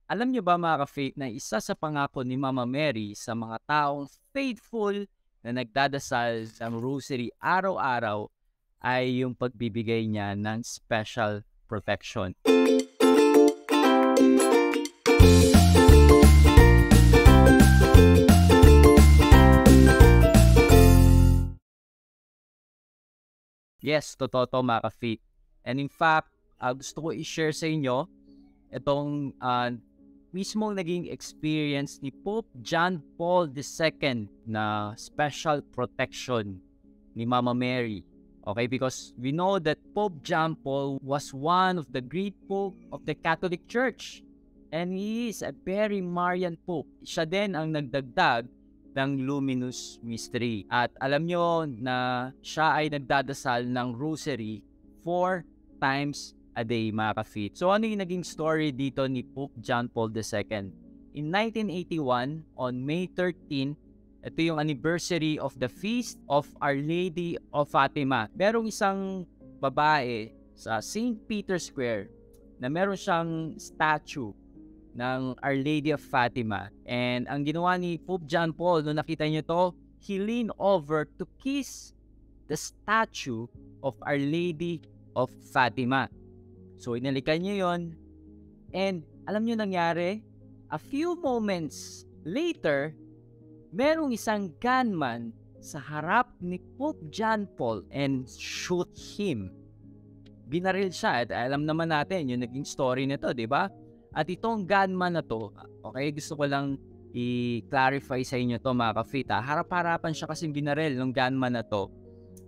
Alam niyo ba mga ka-faith na isa sa pangako ni Mama Mary sa mga taong faithful na nagdadasal ng rosary araw-araw ay yung pagbibigay niya ng special protection. Yes, totoo to mga ka-faith. And in fact, gusto ko i-share sa inyo itong mismong naging experience ni Pope John Paul II na special protection ni Mama Mary. Okay, because we know that Pope John Paul was one of the great Pope of the Catholic Church. And he is a very Marian Pope. Siya din ang nagdagdag ng Luminous Mystery. At alam nyo na siya ay nagdadasal ng rosary 4 times a day, mga ka-faith. So ano yung naging story dito ni Pope John Paul II? In 1981, on May 13, ito yung anniversary of the Feast of Our Lady of Fatima. Merong isang babae sa St. Peter's Square na meron siyang statue ng Our Lady of Fatima. And ang ginawa ni Pope John Paul, nung nakita niyo to, he leaned over to kiss the statue of Our Lady of Fatima. So, inalikan niya yon. And alam niyo nangyari? A few moments later, merong isang gunman sa harap ni Pope John Paul and shoot him. Binaril siya. At alam naman natin yung naging story nito, di ba? At itong gunman na to, okay, gusto ko lang i-clarify sa inyo to mga ka-faith. Harap-harapan siya kasing binaril ng gunman na to.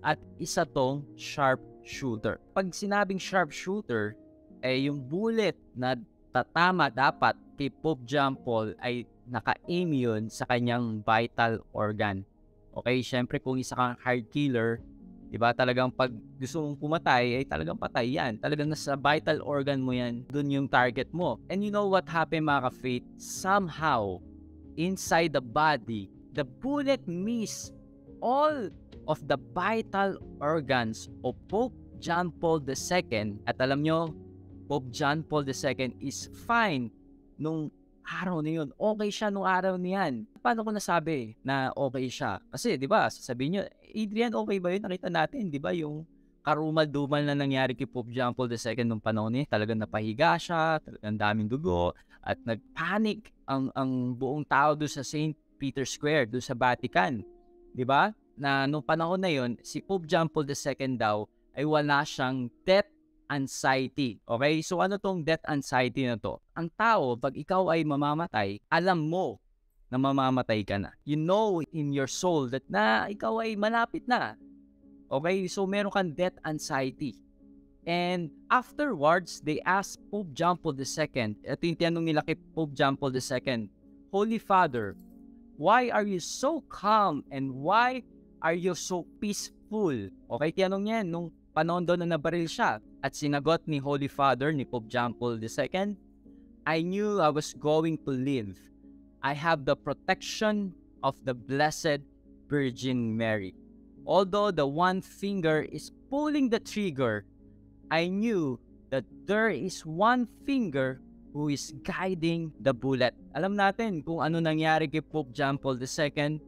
At isa tong sharpshooter. Pag sinabing sharpshooter, yung bullet na tatama dapat kay Pope John Paul ay naka-aim yun sa kanyang vital organ. Okay, syempre kung isa kang hard killer, diba, talagang pag gusto mong pumatay, ay talagang patay yan. Talagang nasa vital organ mo yan, dun yung target mo. And you know what happened mga ka-faith? Somehow, inside the body, the bullet missed all of the vital organs of Pope John Paul II. At alam nyo, Pope John Paul II is fine nung araw na yun. Okay siya nung araw na yan. Paano ko nasabi na okay siya? Kasi, di ba, sasabihin nyo, Adrian, okay ba yun? Nakita natin, di ba, yung karumal-dumal na nangyari kay Pope John Paul II nung panahon niya. Talagang napahiga siya, talagang daming dugo, at nagpanic ang buong tao doon sa St. Peter's Square, doon sa Vatican. Di ba? Na nung panahon na yun, si Pope John Paul II daw ay wala siyang death anxiety. Okay? So ano tong death anxiety na to? Ang tao, pag ikaw ay mamamatay, alam mo na mamamatay ka na. You know in your soul that na ikaw ay malapit na. Okay? So meron kang death anxiety. And afterwards, they asked Pope John Paul II, ito yung tinanong nila kay Pope John Paul II, Holy Father, why are you so calm and why are you so peaceful? Okay, tinanong niya nung panahon doon na nabaril siya. At sinagot ni Holy Father, ni Pope John Paul II, I knew I was going to live. I have the protection of the Blessed Virgin Mary. Although the one finger is pulling the trigger, I knew that there is one finger who is guiding the bullet. Alam natin kung ano nangyari kay Pope John Paul II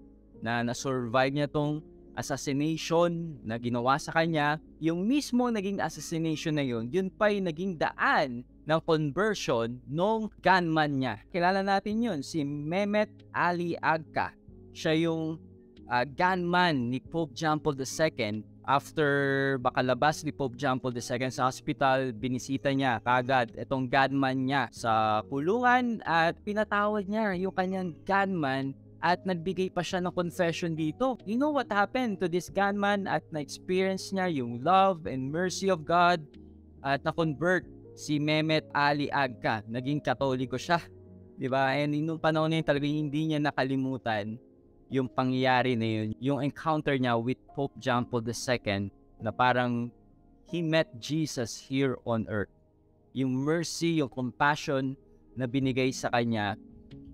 na na-survive niya tong assassination na ginawa sa kanya. Yung mismo naging assassination na yun pa yung naging daan ng conversion nung gunman niya. Kilala natin yun, si Mehmet Ali Agca. Siya yung gunman ni Pope John Paul II. After makalabas ni Pope John Paul II sa hospital, binisita niya kagad itong gunman niya sa kulungan at pinatawad niya yung kanyang gunman at nagbigay pa siya ng confession dito. You know what happened to this gunman at na-experience niya yung love and mercy of God at na-convert si Mehmet Ali Agca. Naging Katoliko siya. Diba? And nung panahon na yun, talagang hindi niya nakalimutan yung pangyayari na yun. Yung encounter niya with Pope John Paul II na parang he met Jesus here on earth. Yung mercy, yung compassion na binigay sa kanya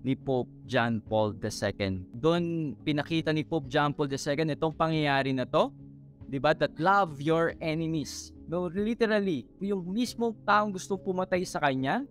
ni Pope John Paul II. Doon pinakita ni Pope John Paul II itong pangyayari na to, diba? That love your enemies. No, literally, yung mismo taong gusto pumatay sa kanya,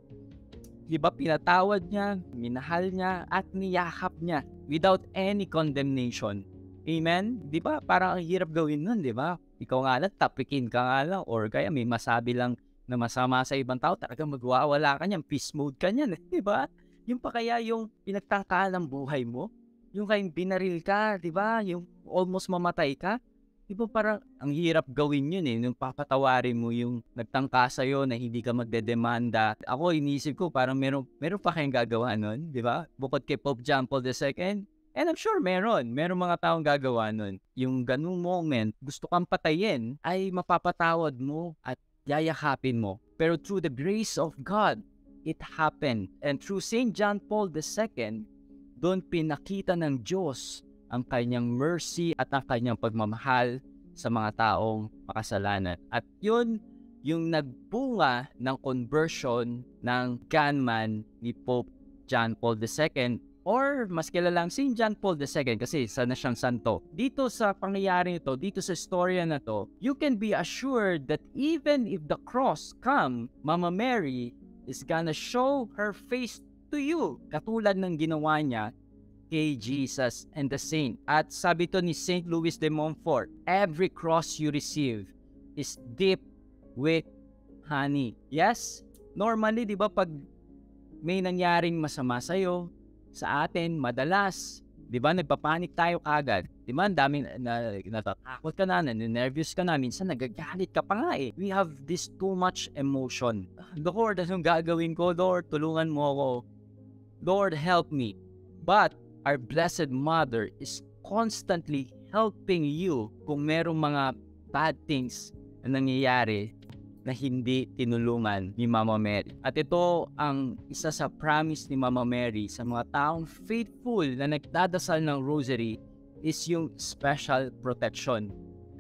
Di ba pinatawad niya, minahal niya, at niyakap niya without any condemnation. Amen? Di ba? Parang ang hirap gawin nun, di ba? Ikaw nga lang, tapikin ka nga lang, or kaya may masabi lang na masama sa ibang tao, talagang magwawala ka niyan, peace mode ka niyan, di ba? Yung pa kaya yung pinagtangkaan ng buhay mo, yung kayong binaril ka, di ba? Yung almost mamatay ka, di ba parang ang hirap gawin yun eh, nung papatawarin mo yung nagtangka sa'yo na hindi ka magdedemanda. Ako, iniisip ko parang meron pa kayong gagawa nun, di ba? Bukod kay Pope John Paul II. And I'm sure meron mga taong gagawa nun. Yung ganung moment, gusto kang patayin, ay mapapatawad mo at yayakapin mo. Pero through the grace of God, it happened. And through St. John Paul II, doon pinakita ng Diyos ang kanyang mercy at ang kanyang pagmamahal sa mga taong makasalanan. At yun, yung nagbunga ng conversion ng gunman ni Pope John Paul II, or mas kilalang St. John Paul II kasi isa na siyang santo. Dito sa pangyayari nito, dito sa storya na to, you can be assured that even if the cross come, Mama Mary is gonna show her face to you. Katulad ng ginawa niya kay Jesus and the saint. At sabi to ni St. Louis de Montfort, every cross you receive is dipped with honey. Yes, normally, di ba, pag may nangyaring masama sa'yo, sa atin, madalas, di ba, nagpapanik tayo kagad. Di ba, ang dami natatakot ka na, nervous ka na, minsan nagagalit ka pa nga eh. We have this too much emotion. Lord, anong gagawin ko? Lord, tulungan mo ako. Lord, help me. But our Blessed Mother is constantly helping you kung merong mga bad things na nangyayari na hindi tinulungan ni Mama Mary. At ito ang isa sa promise ni Mama Mary sa mga taong faithful na nagdadasal ng rosary is yung special protection.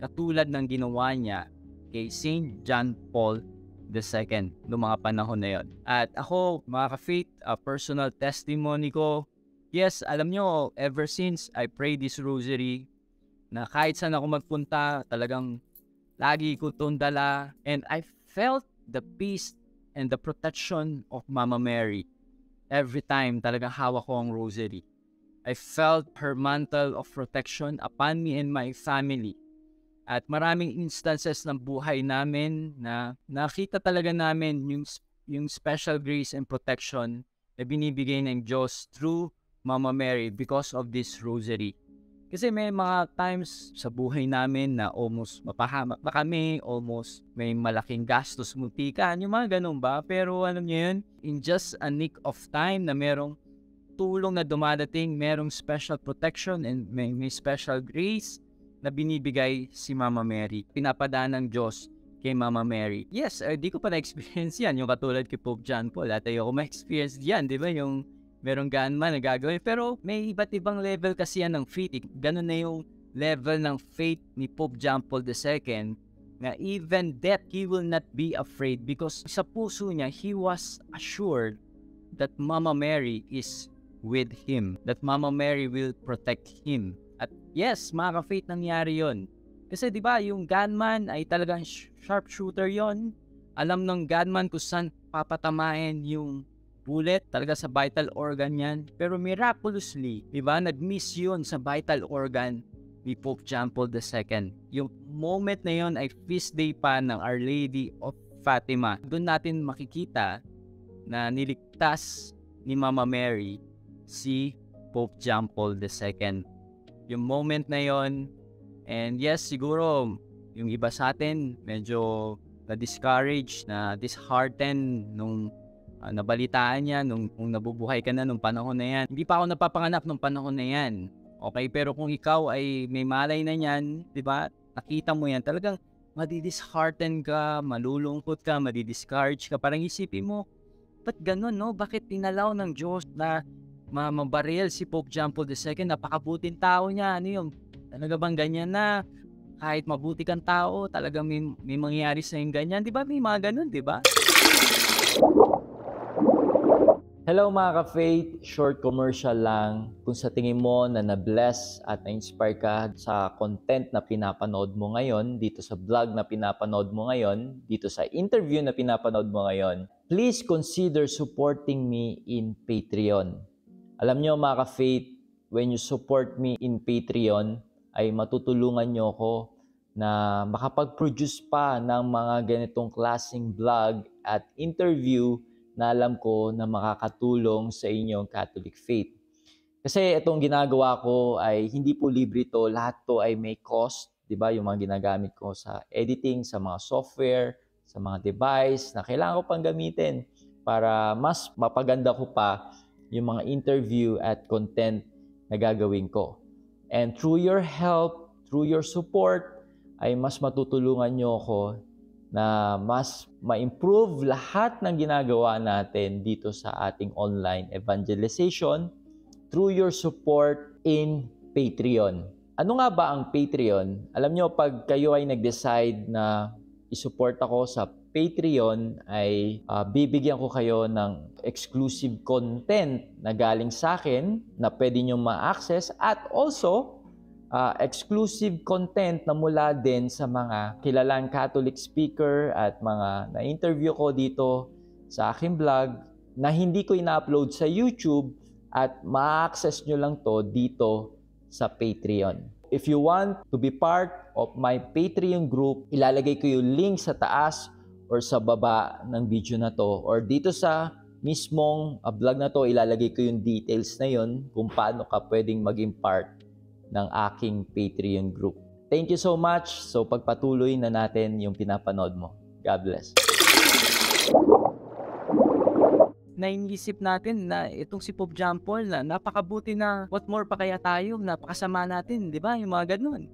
Katulad ng ginawa niya kay St. John Paul II noong mga panahon na yon. At ako, mga ka-faith, personal testimony ko, yes, alam nyo, ever since I pray this rosary, na kahit saan ako magpunta, talagang lagi ko itong dala, and I felt the peace and the protection of Mama Mary every time talagang hawak ko ang rosary. I felt her mantle of protection upon me and my family. At maraming instances ng buhay namin na nakita talaga namin yung special grace and protection na binibigay ng Diyos through Mama Mary because of this rosary. Kasi may mga times sa buhay namin na almost mapahamak na kami, almost may malaking gastos, muntikan, yung mga ganun ba? Pero alam niyo yun, in just a nick of time na merong tulong na dumadating, merong special protection and may special grace na binibigay si Mama Mary. Pinapadaan ng Diyos kay Mama Mary. Yes, di ko pa na-experience yan, yung katulad kay Pope John Paul. At ayoko ma-experience yan, di ba? Yung merong gunman na gagawin. Pero may iba't ibang level kasi yan ng faith. Ganun na yung level ng faith ni Pope John Paul II na even death, he will not be afraid because sa puso niya, he was assured that Mama Mary is with him. That Mama Mary will protect him. At yes, mga ka-faith, nangyari yon. Kasi di ba yung gunman ay talagang sharpshooter yon. Alam ng gunman kung saan papatamain yung bullet, talaga sa vital organ yan. Pero miraculously, di ba, nag-miss yun sa vital organ ni Pope John Paul II. Yung moment na yun ay feast day pa ng Our Lady of Fatima. Doon natin makikita na niligtas ni Mama Mary si Pope John Paul II. Yung moment na yon, and yes, siguro yung iba sa atin medyo na-discouraged, na disheartened nung nabalitaan niya, nung nabubuhay ka na nung panahon na yan. Hindi pa ako napapanganak nung panahon na yan. Okay, pero kung ikaw ay may malay na yan, di ba, nakita mo yan, talagang madidishearten ka, malulungkot ka, madidiscourage ka. Parang isipin mo, ba't ganun, no? Bakit tinalaw ng Diyos na mabaril si Pope John Paul II? Napakabuting tao niya. Ano yung, talaga bang ganyan na kahit mabuti kang tao, talagang may mangyayari sa yung ganyan? Di ba? May mga ganun, di ba? Hello mga ka-faith, short commercial lang. Kung sa tingin mo na na-bless at na-inspire ka sa content na pinapanood mo ngayon, dito sa vlog na pinapanood mo ngayon, dito sa interview na pinapanood mo ngayon, please consider supporting me in Patreon. Alam nyo mga ka-faith, when you support me in Patreon, ay matutulungan nyo ako na makapag-produce pa ng mga ganitong klaseng vlog at interview na alam ko na makakatulong sa inyong Catholic faith. Kasi itong ginagawa ko ay hindi po libre to, lahat to ay may cost, 'di ba? Yung mga ginagamit ko sa editing, sa mga software, sa mga device na kailangan ko pang gamitin para mas mapaganda ko pa yung mga interview at content na gagawin ko. And through your help, through your support, ay mas matutulungan nyo ako na mas ma-improve lahat ng ginagawa natin dito sa ating online evangelization through your support in Patreon. Ano nga ba ang Patreon? Alam nyo, pag kayo ay nag-decide na isupport ako sa Patreon, ay bibigyan ko kayo ng exclusive content na galing sa akin na pwede nyo ma-access at also exclusive content na mula din sa mga kilalang Catholic speaker at mga na-interview ko dito sa aking vlog na hindi ko ina-upload sa YouTube at ma-access nyo lang to dito sa Patreon. If you want to be part of my Patreon group, ilalagay ko yung link sa taas or sa baba ng video na to or dito sa mismong vlog na to, ilalagay ko yung details na yun kung paano ka pwedeng maging part ng aking Patreon group. Thank you so much. So pagpatuloy na natin yung pinapanood mo. God bless. Naiisip natin na itong si Pope John Paul na napakabuti na what more pa kaya tayo, napakasama natin, di ba? Yung mga ganun.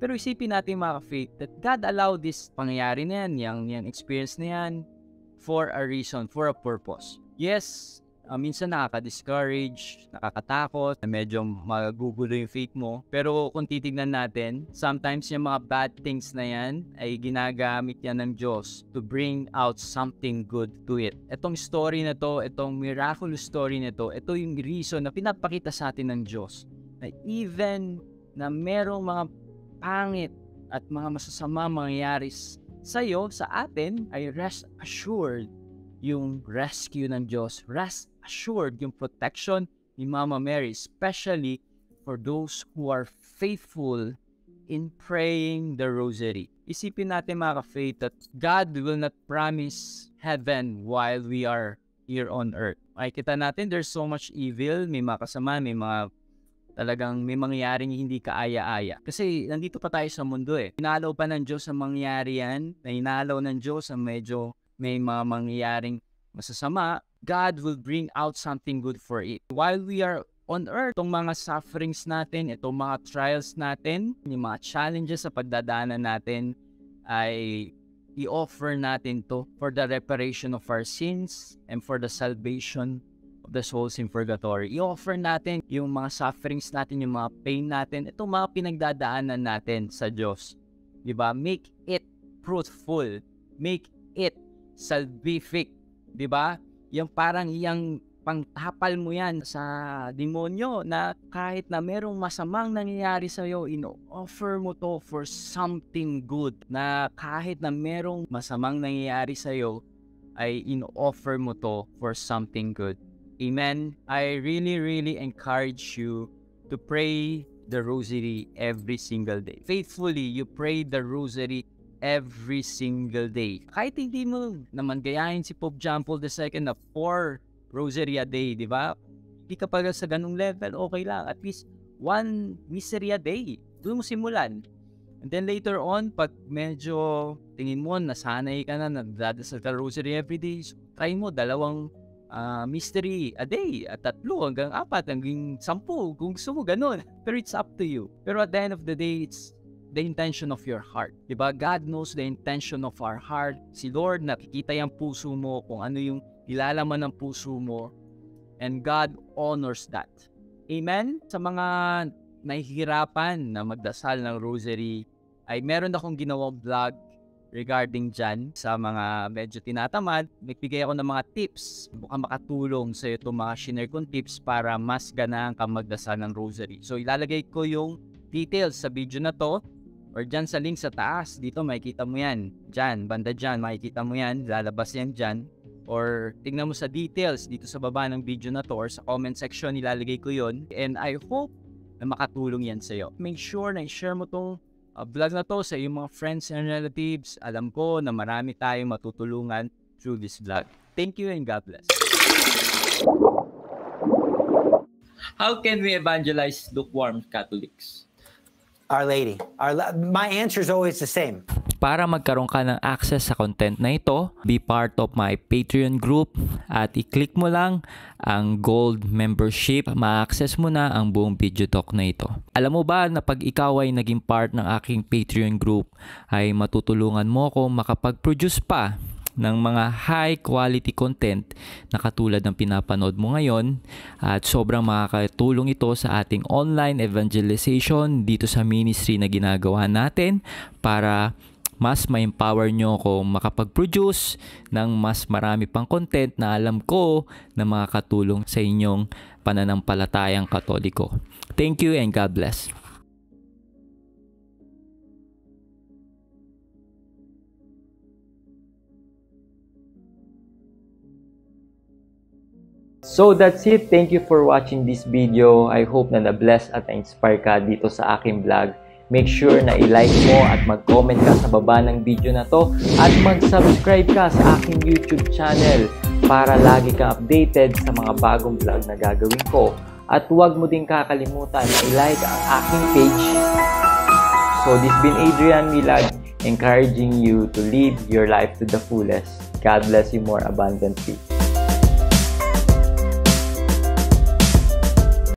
Pero isipin natin mga faith that God allowed this pangyayari na yan, yung experience na yan for a reason, for a purpose. Yes, minsan nakaka-discourage, nakakatakot, na medyo magugulo yung faith mo. Pero kung titignan natin, sometimes yung mga bad things na yan ay ginagamit yan ng Diyos to bring out something good to it. Itong story na to, itong miraculous story na to, ito yung reason na pinapakita sa atin ng Diyos. Na even na merong mga pangit at mga masasama mangyayari sa'yo, sa atin, ay rest assured yung rescue ng Diyos. Rest assured yung protection ni Mama Mary, especially for those who are faithful in praying the rosary. Isipin natin mga ka-faith that God will not promise heaven while we are here on earth. Ay kita natin there's so much evil, may mga kasama, may mga talagang may mangyayaring hindi kaaya-aya. Kasi nandito pa tayo sa mundo eh. Inalaw pa ng Diyos ang mangyayari yan, na inalaw ng Diyos ang medyo may mga mangyayaring masasama. God will bring out something good for it. While we are on earth, itong mga sufferings natin, itong mga trials natin, yung mga challenges sa pagdadaanan natin, ay i-offer natin to for the reparation of our sins and for the salvation of the souls in purgatory. I-offer natin yung mga sufferings natin, yung mga pain natin, itong mga pinagdadaanan natin sa Diyos. Diba? Make it fruitful. Make it salvific. Diba? Yung parang yung pangtapal mo yan sa demonyo na kahit na merong masamang nangyayari sa iyo, ino-offer mo to for something good. Na kahit na merong masamang nangyayari sa iyo, ay ino-offer mo to for something good. Amen. I really encourage you to pray the rosary every single day. Faithfully, you pray the rosary every single day. Kahit hindi mo naman gayahin si Pope John Paul II na 4 rosary a day, di ba? Hindi ka pa sa ganung level, okay lang. At least 1 mystery a day. Doon mo simulan. And then later on, pag medyo tingin mo, nasanay ka na, nagdadasal ka rosary every day, so try mo 2 mystery a day, at 3 hanggang 4 hanggang 10 kung gusto mo ganun. Pero it's up to you. Pero at the end of the day, it's the intention of your heart. Diba? God knows the intention of our heart. Si Lord, nakikita yung puso mo, kung ano yung nilalaman ng puso mo. And God honors that. Amen? Sa mga nahihirapan na magdasal ng rosary, ay meron akong ginawang vlog regarding dyan. Sa mga medyo tinatamad, nagbigay ako ng mga tips. Mukhang makatulong sa itong mga shinare kong tips para mas ganahan ka magdasal ng rosary. So ilalagay ko yung details sa video na to, or dyan sa link sa taas. Dito makikita mo yan. Dyan, banda dyan, makikita mo yan. Lalabas yan dyan. or tingnan mo sa details dito sa baba ng video na to or sa comment section, nilalagay ko yon. And I hope na makatulong yan sa'yo. Make sure na i-share mo tong vlog na to sa iyong mga friends and relatives. Alam ko na marami tayong matutulungan through this vlog. Thank you and God bless. How can we evangelize lukewarm Catholics? Our Lady. My answer is always the same. Para magkaroon ka ng access sa content na ito, be part of my Patreon group at i-click mo lang ang Gold Membership. Ma-access mo na ang buong video talk na ito. Alam mo ba na pag ikaw ay naging part ng aking Patreon group, ay matutulungan mo ako makapag-produce pa ng mga high quality content na katulad ng pinapanood mo ngayon, at sobrang makakatulong ito sa ating online evangelization dito sa ministry na ginagawa natin para mas ma-empower nyo ako makapag-produce ng mas marami pang content na alam ko na makakatulong sa inyong pananampalatayang Katoliko. Thank you and God bless. So that's it. Thank you for watching this video. I hope na na-bless at na-inspire ka dito sa aking vlog. Make sure na i-like mo at mag-comment ka sa baba ng video na to at mag-subscribe ka sa aking YouTube channel para lagi kang updated sa mga bagong vlog na gagawin ko. At huwag mo din kakalimutan na i-like ang aking page. So this been Adrian Milag, encouraging you to live your life to the fullest. God bless you more abundantly.